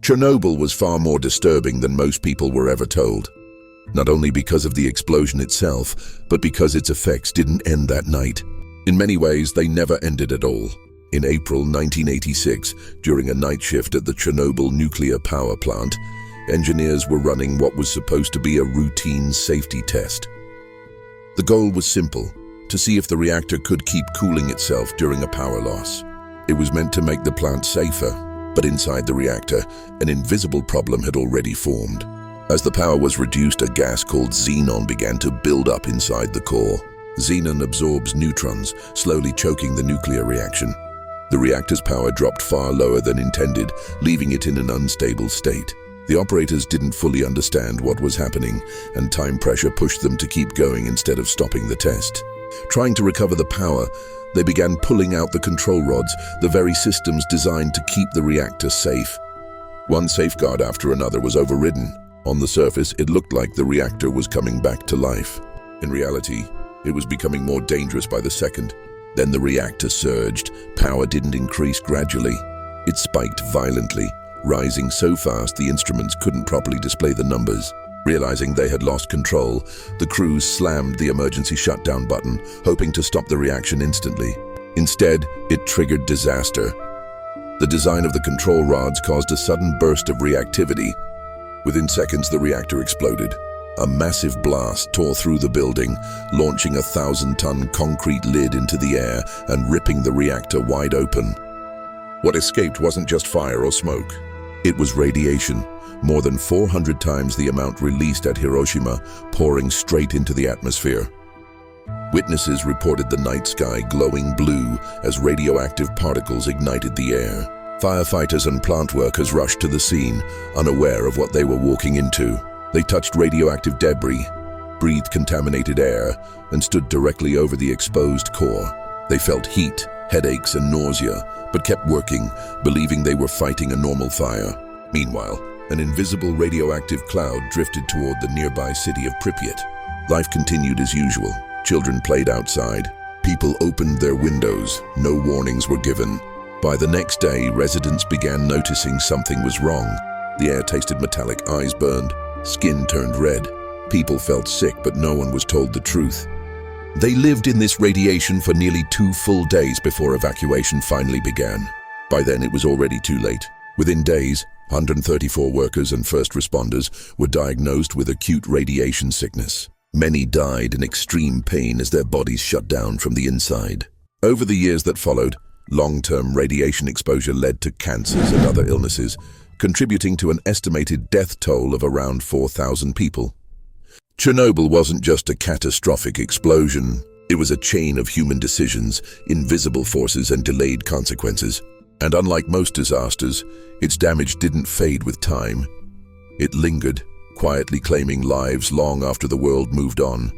Chernobyl was far more disturbing than most people were ever told. Not only because of the explosion itself, but because its effects didn't end that night. In many ways, they never ended at all. In April 1986, during a night shift at the Chernobyl Nuclear Power Plant, engineers were running what was supposed to be a routine safety test. The goal was simple: to see if the reactor could keep cooling itself during a power loss. It was meant to make the plant safer, but inside the reactor, an invisible problem had already formed. As the power was reduced, a gas called xenon began to build up inside the core. Xenon absorbs neutrons, slowly choking the nuclear reaction. The reactor's power dropped far lower than intended, leaving it in an unstable state. The operators didn't fully understand what was happening, and time pressure pushed them to keep going instead of stopping the test. Trying to recover the power, they began pulling out the control rods, the very systems designed to keep the reactor safe. One safeguard after another was overridden. On the surface, it looked like the reactor was coming back to life. In reality, it was becoming more dangerous by the second. Then the reactor surged. Power didn't increase gradually. It spiked violently, rising so fast the instruments couldn't properly display the numbers. Realizing they had lost control, the crews slammed the emergency shutdown button, hoping to stop the reaction instantly. Instead, it triggered disaster. The design of the control rods caused a sudden burst of reactivity. Within seconds, the reactor exploded. A massive blast tore through the building, launching a 1,000-ton concrete lid into the air and ripping the reactor wide open. What escaped wasn't just fire or smoke. It was radiation, more than 400 times the amount released at Hiroshima, pouring straight into the atmosphere. Witnesses reported the night sky glowing blue as radioactive particles ignited the air. Firefighters and plant workers rushed to the scene, unaware of what they were walking into. They touched radioactive debris, breathed contaminated air, and stood directly over the exposed core. They felt heat, headaches, and nausea, but kept working, believing they were fighting a normal fire. Meanwhile, an invisible radioactive cloud drifted toward the nearby city of Pripyat. Life continued as usual. Children played outside. People opened their windows. No warnings were given. By the next day, residents began noticing something was wrong. The air tasted metallic, eyes burned, skin turned red. People felt sick, but no one was told the truth. They lived in this radiation for nearly 2 full days before evacuation finally began. By then, it was already too late. Within days, 134 workers and first responders were diagnosed with acute radiation sickness. Many died in extreme pain as their bodies shut down from the inside. Over the years that followed, long-term radiation exposure led to cancers and other illnesses, contributing to an estimated death toll of around 4,000 people. Chernobyl wasn't just a catastrophic explosion. It was a chain of human decisions, invisible forces, and delayed consequences. And unlike most disasters, its damage didn't fade with time. It lingered, quietly claiming lives long after the world moved on.